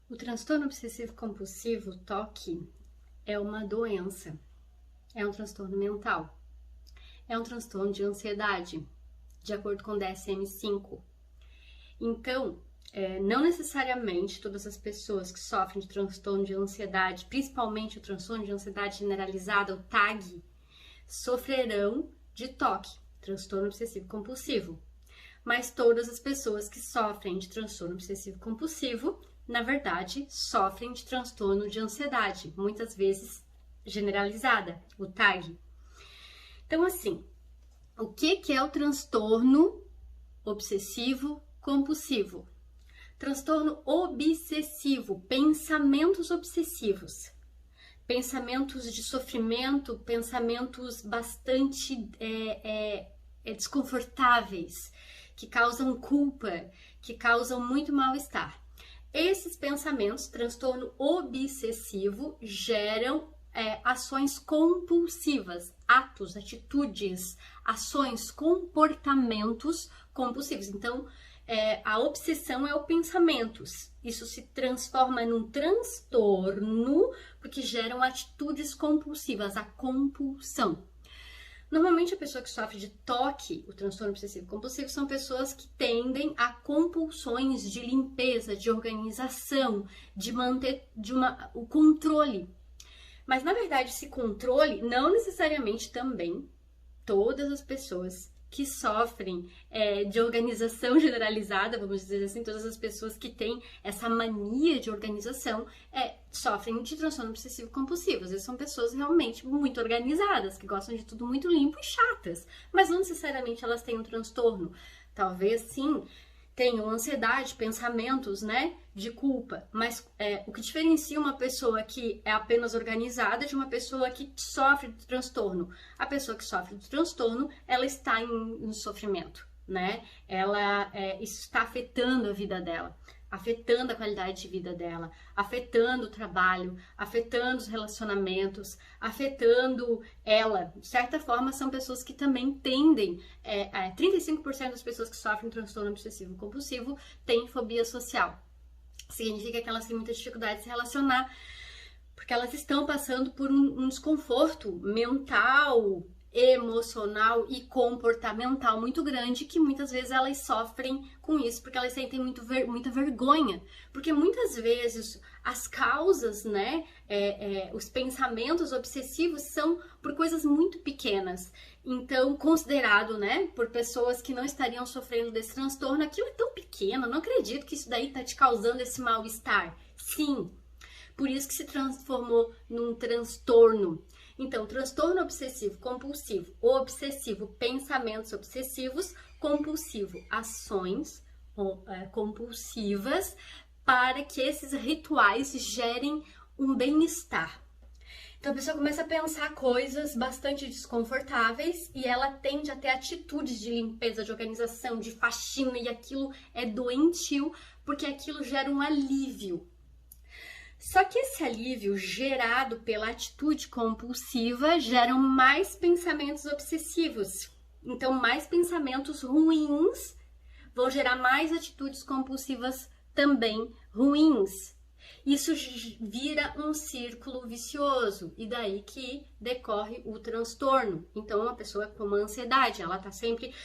O transtorno obsessivo compulsivo, TOC, é uma doença, é um transtorno mental, é um transtorno de ansiedade, de acordo com o DSM-5. Então, não necessariamente todas as pessoas que sofrem de transtorno de ansiedade, principalmente o transtorno de ansiedade generalizada, o TAG, sofrerão de TOC, transtorno obsessivo compulsivo. Mas todas as pessoas que sofrem de transtorno obsessivo compulsivo, na verdade, sofrem de transtorno de ansiedade, muitas vezes generalizada, o TAG. Então, assim, o que é o transtorno obsessivo compulsivo? Transtorno obsessivo, pensamentos obsessivos, pensamentos de sofrimento, pensamentos bastante desconfortáveis, que causam culpa, que causam muito mal-estar. Esses pensamentos, transtorno obsessivo, geram ações compulsivas, atos, atitudes, ações, comportamentos compulsivos. Então, a obsessão é o pensamentos. Isso se transforma num transtorno porque geram atitudes compulsivas, a compulsão. Normalmente a pessoa que sofre de TOC, o transtorno obsessivo compulsivo, são pessoas que tendem a compulsões de limpeza, de organização, de manter o controle. Mas na verdade esse controle não necessariamente também todas as pessoas que sofrem de organização generalizada, vamos dizer assim, todas as pessoas que têm essa mania de organização sofrem de transtorno obsessivo compulsivo. Às vezes são pessoas realmente muito organizadas, que gostam de tudo muito limpo e chatas, mas não necessariamente elas têm um transtorno. Talvez sim tenham ansiedade, pensamentos, né, de culpa, mas o que diferencia uma pessoa que é apenas organizada de uma pessoa que sofre de transtorno? A pessoa que sofre de transtorno, ela está em sofrimento, né? Isso está afetando a vida dela, afetando a qualidade de vida dela, afetando o trabalho, afetando os relacionamentos, afetando ela. De certa forma, são pessoas que também tendem, 35% das pessoas que sofrem transtorno obsessivo compulsivo têm fobia social. Significa que elas têm muita dificuldade de se relacionar, porque elas estão passando por um desconforto mental, emocional e comportamental muito grande, que muitas vezes elas sofrem com isso, porque elas sentem muita vergonha, porque muitas vezes as causas, né, os pensamentos obsessivos são por coisas muito pequenas. Então, considerado, né, por pessoas que não estariam sofrendo desse transtorno, aquilo é tão pequeno, não acredito que isso daí tá te causando esse mal-estar. Sim, por isso que se transformou num transtorno. Então, transtorno obsessivo compulsivo, obsessivo, pensamentos obsessivos, compulsivo, ações compulsivas, para que esses rituais gerem um bem-estar. Então, a pessoa começa a pensar coisas bastante desconfortáveis e ela tende a ter atitudes de limpeza, de organização, de faxina, e aquilo é doentio, porque aquilo gera um alívio. Só que esse alívio gerado pela atitude compulsiva geram mais pensamentos obsessivos. Então, mais pensamentos ruins vão gerar mais atitudes compulsivas também ruins. Isso vira um círculo vicioso e daí que decorre o transtorno. Então, uma pessoa com uma ansiedade, ela tá sempre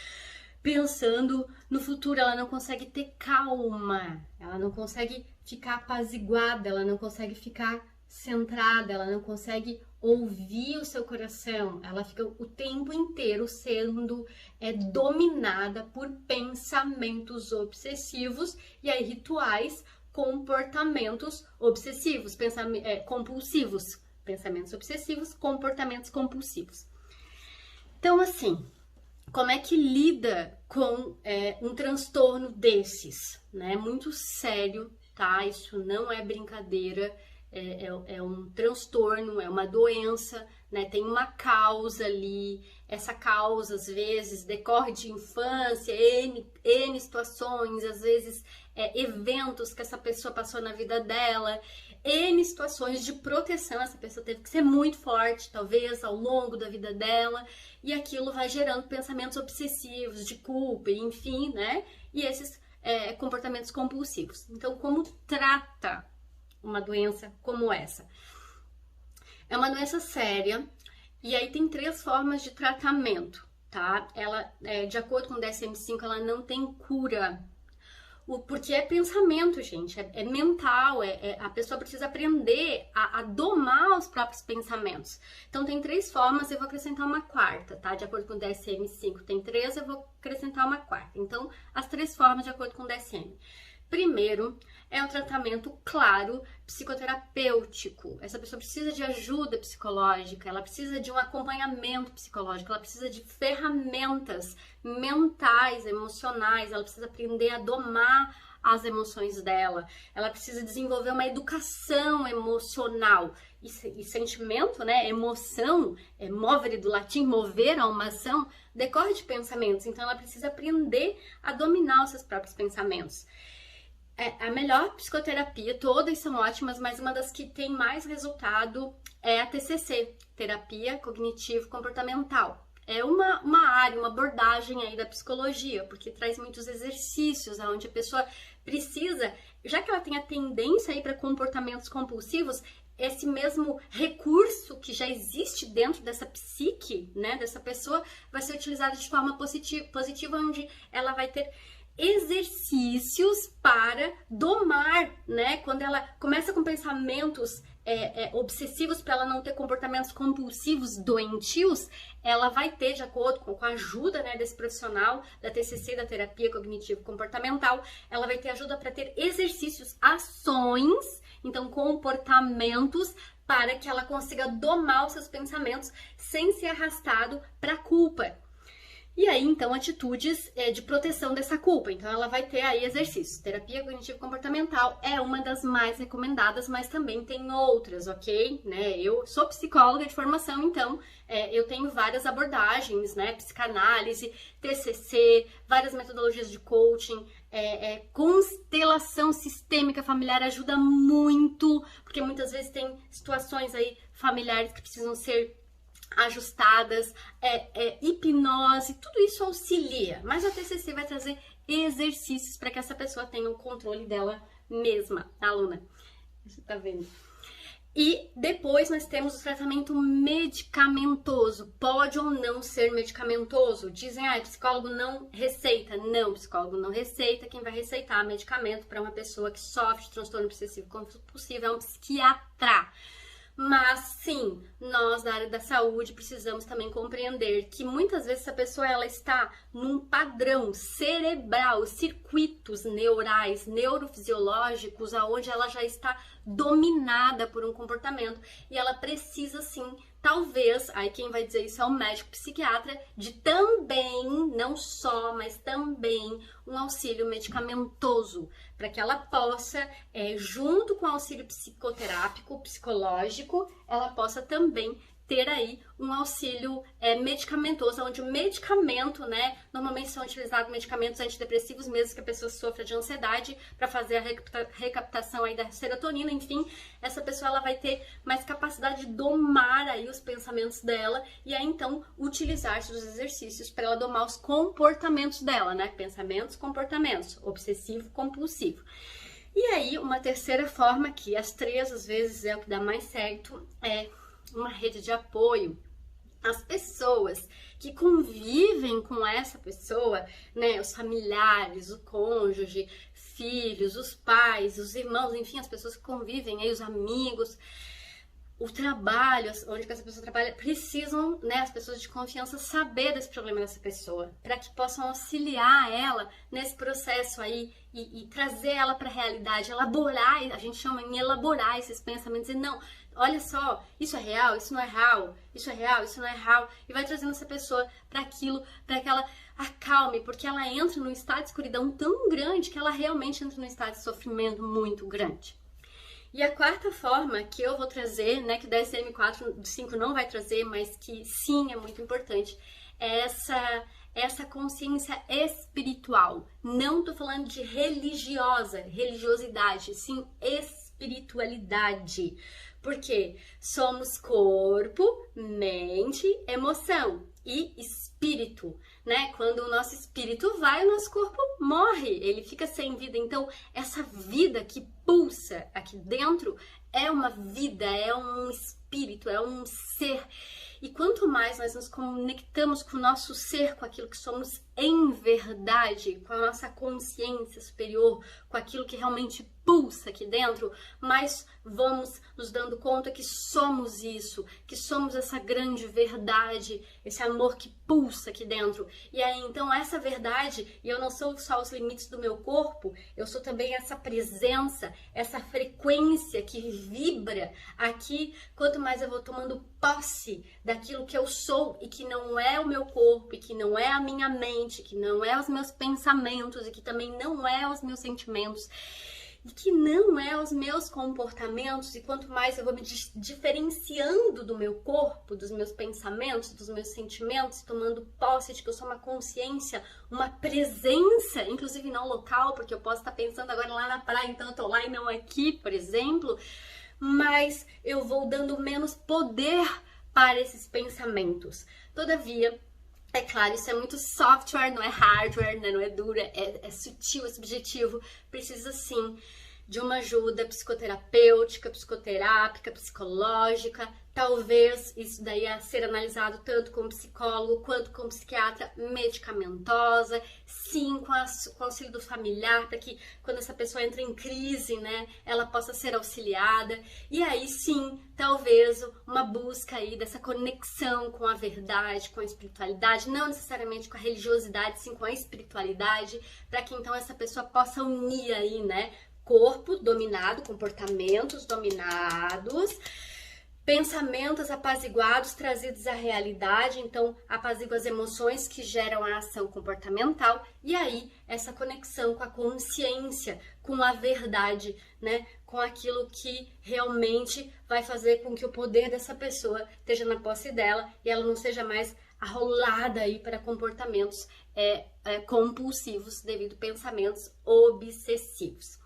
pensando no futuro, ela não consegue ter calma, ela não consegue ficar apaziguada, ela não consegue ficar centrada, ela não consegue ouvir o seu coração, ela fica o tempo inteiro sendo dominada por pensamentos obsessivos e aí rituais, comportamentos obsessivos, compulsivos, pensamentos obsessivos, comportamentos compulsivos. Então, assim, como é que lida com um transtorno desses, né? Muito sério, tá? Isso não é brincadeira, é um transtorno, é uma doença, né? Tem uma causa ali, essa causa às vezes decorre de infância, N situações, às vezes eventos que essa pessoa passou na vida dela, N situações de proteção, essa pessoa teve que ser muito forte, talvez, ao longo da vida dela, e aquilo vai gerando pensamentos obsessivos, de culpa, enfim, né? E esses comportamentos compulsivos. Então, como trata uma doença como essa? É uma doença séria e aí tem 3 formas de tratamento, tá? Ela, de acordo com o DSM-5, ela não tem cura. Porque é pensamento, gente, é mental, a pessoa precisa aprender a domar os próprios pensamentos. Então tem 3 formas, eu vou acrescentar uma quarta, tá? De acordo com o DSM-5 tem 3, eu vou acrescentar uma quarta. Então, as 3 formas de acordo com o DSM. Primeiro, é um tratamento, claro, psicoterapêutico. Essa pessoa precisa de ajuda psicológica, ela precisa de um acompanhamento psicológico, ela precisa de ferramentas mentais, emocionais, ela precisa aprender a domar as emoções dela, ela precisa desenvolver uma educação emocional. E sentimento, né, emoção, movere do latim, mover a uma ação, decorre de pensamentos. Então, ela precisa aprender a dominar os seus próprios pensamentos. A melhor psicoterapia, todas são ótimas, mas uma das que tem mais resultado é a TCC, Terapia Cognitivo-Comportamental. É uma área, uma abordagem aí da psicologia, porque traz muitos exercícios, onde a pessoa precisa, já que ela tem a tendência aí para comportamentos compulsivos, esse mesmo recurso que já existe dentro dessa psique, né, dessa pessoa, vai ser utilizado de forma positiva, onde ela vai ter exercícios para domar, né? Quando ela começa com pensamentos obsessivos para ela não ter comportamentos compulsivos doentios, ela vai ter, de acordo com a ajuda, né, desse profissional da TCC, da terapia cognitivo-comportamental, ela vai ter ajuda para ter exercícios, ações, então comportamentos, para que ela consiga domar os seus pensamentos sem ser arrastado para a culpa. E aí, então, atitudes de proteção dessa culpa. Então, ela vai ter aí exercícios. Terapia cognitivo-comportamental é uma das mais recomendadas, mas também tem outras, ok? Né? Eu sou psicóloga de formação, então eu tenho várias abordagens, né? Psicanálise, TCC, várias metodologias de coaching, constelação sistêmica familiar ajuda muito, porque muitas vezes tem situações aí familiares que precisam ser ajustadas, hipnose, tudo isso auxilia, mas a TCC vai trazer exercícios para que essa pessoa tenha o controle dela mesma, aluna. Você tá vendo? E depois nós temos o tratamento medicamentoso. Pode ou não ser medicamentoso? Dizem, psicólogo não receita. Não, psicólogo não receita. Quem vai receitar medicamento para uma pessoa que sofre de transtorno obsessivo compulsivo é um psiquiatra. Mas sim, nós da área da saúde precisamos também compreender que muitas vezes essa pessoa ela está num padrão cerebral, circuitos neurais, neurofisiológicos, aonde ela já está dominada por um comportamento e ela precisa sim, talvez, aí quem vai dizer isso é o médico psiquiatra, de também, não só, mas também um auxílio medicamentoso, para que ela possa, junto com o auxílio psicoterápico, psicológico, ela possa também ter aí um auxílio medicamentoso, onde o medicamento, né, normalmente são utilizados medicamentos antidepressivos, mesmo que a pessoa sofra de ansiedade, para fazer a recaptação aí da serotonina, enfim, essa pessoa ela vai ter mais capacidade de domar aí os pensamentos dela e aí então utilizar-se dos exercícios para ela domar os comportamentos dela, né, pensamentos, comportamentos, obsessivo, compulsivo. E aí, uma terceira forma, que as 3 às vezes é o que dá mais certo, é uma rede de apoio. As pessoas que convivem com essa pessoa, né, os familiares, o cônjuge, filhos, os pais, os irmãos, enfim, as pessoas que convivem aí, os amigos, o trabalho, onde essa pessoa trabalha, precisam, né, as pessoas de confiança saber desse problema dessa pessoa, para que possam auxiliar ela nesse processo aí e trazer ela para a realidade, elaborar, a gente chama em elaborar esses pensamentos, e não, olha só, isso é real, isso não é real, isso é real, isso não é real, e vai trazendo essa pessoa para aquilo, para que ela acalme, porque ela entra num estado de escuridão tão grande que ela realmente entra num estado de sofrimento muito grande. E a quarta forma que eu vou trazer, né, que o DSM-5 não vai trazer, mas que sim é muito importante, é essa consciência espiritual. Não tô falando de religiosidade, sim espiritualidade. Porque somos corpo, mente, emoção e espírito, né? Quando o nosso espírito vai, o nosso corpo morre, ele fica sem vida. Então, essa vida que pulsa aqui dentro é uma vida, é um espírito, é um ser. E quanto mais nós nos conectamos com o nosso ser, com aquilo que somos em verdade, com a nossa consciência superior, com aquilo que realmente pulsa aqui dentro, mais vamos nos dando conta que somos isso, que somos essa grande verdade, esse amor que pulsa aqui dentro. E aí, então, essa verdade, e eu não sou só os limites do meu corpo, eu sou também essa presença, essa frequência que vibra aqui. Quanto mais eu vou tomando posse daquilo que eu sou e que não é o meu corpo, e que não é a minha mente, que não é os meus pensamentos, e que também não é os meus sentimentos, e que não é os meus comportamentos, e quanto mais eu vou me diferenciando do meu corpo, dos meus pensamentos, dos meus sentimentos, tomando posse de que eu sou uma consciência, uma presença, inclusive não local, porque eu posso estar pensando agora lá na praia, então eu tô lá e não aqui, por exemplo, mas eu vou dando menos poder para esses pensamentos. Todavia, é claro, isso é muito software, não é hardware, né? Não é dura, é sutil, é subjetivo. Precisa sim de uma ajuda psicoterapêutica, psicoterápica, psicológica. Talvez isso daí a ser analisado tanto com psicólogo quanto com psiquiatra, medicamentosa, sim, com o auxílio do familiar, para que quando essa pessoa entra em crise, né, ela possa ser auxiliada. E aí sim, talvez uma busca aí dessa conexão com a verdade, com a espiritualidade, não necessariamente com a religiosidade, sim com a espiritualidade, para que então essa pessoa possa unir aí, né, corpo dominado, comportamentos dominados, pensamentos apaziguados, trazidos à realidade, então apazigua as emoções que geram a ação comportamental, e aí essa conexão com a consciência, com a verdade, né? Com aquilo que realmente vai fazer com que o poder dessa pessoa esteja na posse dela e ela não seja mais arrolada aí para comportamentos compulsivos devido a pensamentos obsessivos.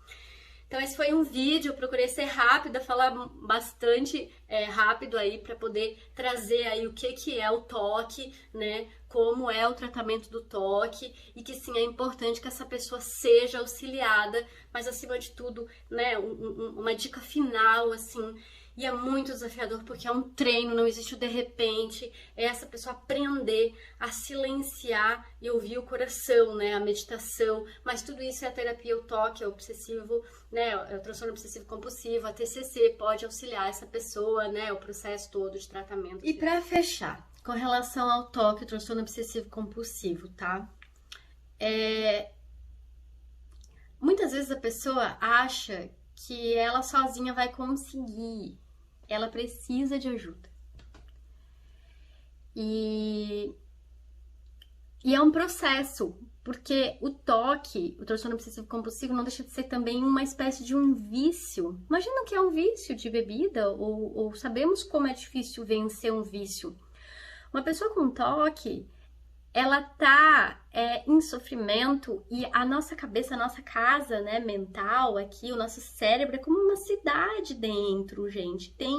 Então esse foi um vídeo, eu procurei ser rápida, falar bastante rápido aí para poder trazer aí o que é o toque, né? Como é o tratamento do toque e que sim, é importante que essa pessoa seja auxiliada, mas acima de tudo, né? Uma dica final, assim, e é muito desafiador porque é um treino, não existe o de repente, é essa pessoa aprender a silenciar e ouvir o coração, né, a meditação, mas tudo isso é a terapia, o toque, é o obsessivo, né, é o transtorno obsessivo compulsivo, a TCC pode auxiliar essa pessoa, né, o processo todo de tratamento. E para fechar, com relação ao toque, o transtorno obsessivo compulsivo, tá? Muitas vezes a pessoa acha que ela sozinha vai conseguir. Ela precisa de ajuda. E é um processo, porque o toque, o transtorno obsessivo compulsivo, não deixa de ser também uma espécie de um vício. Imagina que é um vício de bebida, ou sabemos como é difícil vencer um vício. Uma pessoa com toque, ela tá em sofrimento e a nossa cabeça, a nossa casa, né, mental aqui, o nosso cérebro é como uma cidade dentro, gente. Tem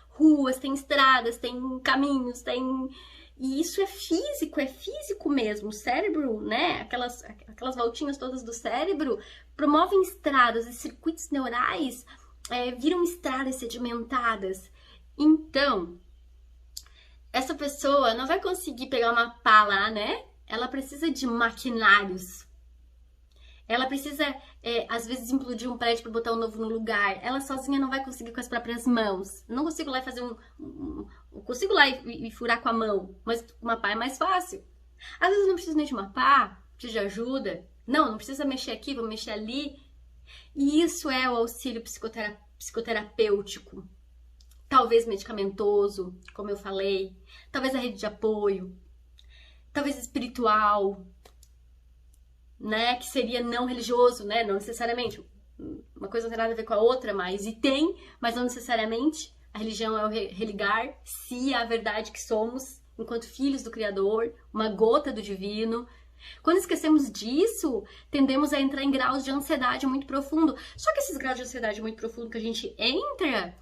ruas, tem estradas, tem caminhos, tem... E isso é físico mesmo. O cérebro, né, aquelas voltinhas todas do cérebro promovem estradas e circuitos neurais viram estradas sedimentadas. Então, essa pessoa não vai conseguir pegar uma pá lá, né? Ela precisa de maquinários. Ela precisa, às vezes, implodir um prédio para botar um novo no lugar. Ela sozinha não vai conseguir com as próprias mãos. Não consigo lá fazer consigo lá e furar com a mão, mas uma pá é mais fácil. Às vezes eu não preciso nem de uma pá, preciso de ajuda. Não precisa mexer aqui, vou mexer ali. E isso é o auxílio psicoterapêutico. Talvez medicamentoso, como eu falei, talvez a rede de apoio, talvez espiritual, né, que seria não religioso, né, não necessariamente, uma coisa não tem nada a ver com a outra, mas não necessariamente, a religião é o religar, se a verdade que somos, enquanto filhos do Criador, uma gota do divino. Quando esquecemos disso, tendemos a entrar em graus de ansiedade muito profundo, só que esses graus de ansiedade muito profundo que a gente entra,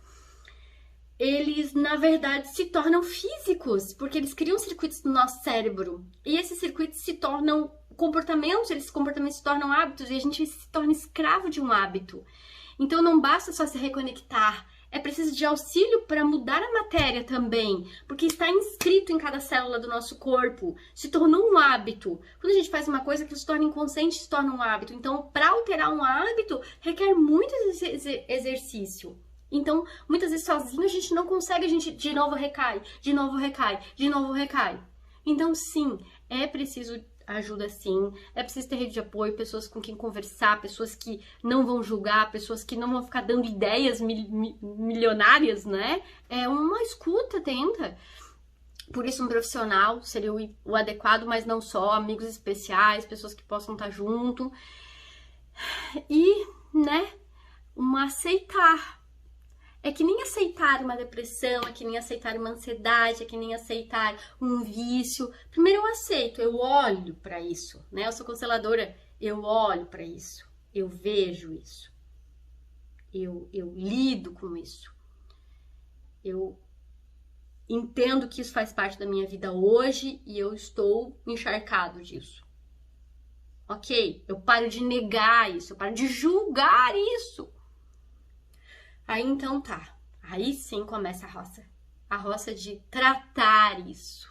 eles, na verdade, se tornam físicos, porque eles criam circuitos no nosso cérebro. E esses circuitos se tornam comportamentos, esses comportamentos se tornam hábitos e a gente se torna escravo de um hábito. Então não basta só se reconectar, é preciso de auxílio para mudar a matéria também, porque está inscrito em cada célula do nosso corpo, se tornou um hábito. Quando a gente faz uma coisa que se torna inconsciente, se torna um hábito. Então, para alterar um hábito, requer muito exercício. Então, muitas vezes sozinho a gente não consegue, a gente de novo recai, de novo recai, de novo recai. Então, sim, é preciso ajuda sim, é preciso ter rede de apoio, pessoas com quem conversar, pessoas que não vão julgar, pessoas que não vão ficar dando ideias milionárias, né? É uma escuta, tenta. Por isso um profissional seria o adequado, mas não só, amigos especiais, pessoas que possam estar junto. E, né, aceitar. É que nem aceitar uma depressão, é que nem aceitar uma ansiedade, é que nem aceitar um vício. Primeiro eu aceito, eu olho para isso, né? Eu sou consteladora, eu olho para isso, eu vejo isso, eu lido com isso, eu entendo que isso faz parte da minha vida hoje e eu estou encharcado disso. Ok? Eu paro de negar isso, eu paro de julgar isso. Aí então tá, aí sim começa a roça de tratar isso,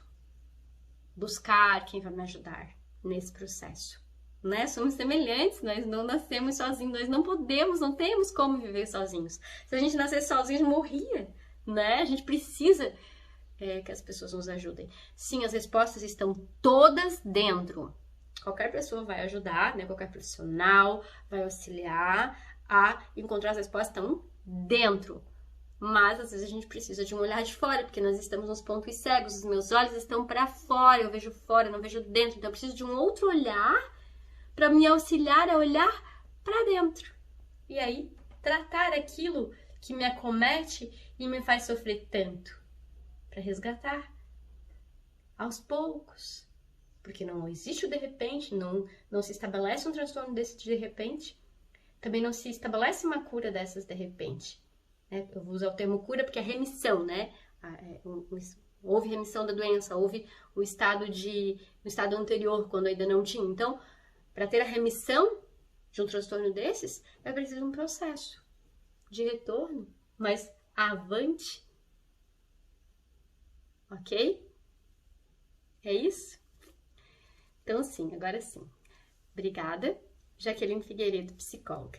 buscar quem vai me ajudar nesse processo, né? Somos semelhantes, nós não nascemos sozinhos, nós não podemos, não temos como viver sozinhos. Se a gente nascesse sozinho, a gente morria, né? A gente precisa que as pessoas nos ajudem. Sim, as respostas estão todas dentro. Qualquer pessoa vai ajudar, né? Qualquer profissional vai auxiliar a encontrar as respostas, estão dentro, mas às vezes a gente precisa de um olhar de fora, porque nós estamos nos pontos cegos, os meus olhos estão para fora, eu vejo fora, eu não vejo dentro, então eu preciso de um outro olhar para me auxiliar a olhar para dentro, e aí tratar aquilo que me acomete e me faz sofrer tanto, para resgatar aos poucos, porque não existe o de repente, não se estabelece um transtorno desse de repente. Também não se estabelece uma cura dessas de repente. Né? Eu vou usar o termo cura porque é remissão, né? Houve remissão da doença, houve o estado anterior, quando ainda não tinha. Então, para ter a remissão de um transtorno desses, é preciso um processo de retorno, mas avante. Ok? É isso? Então, sim, agora sim. Obrigada. Jaqueline Figueiredo, psicóloga.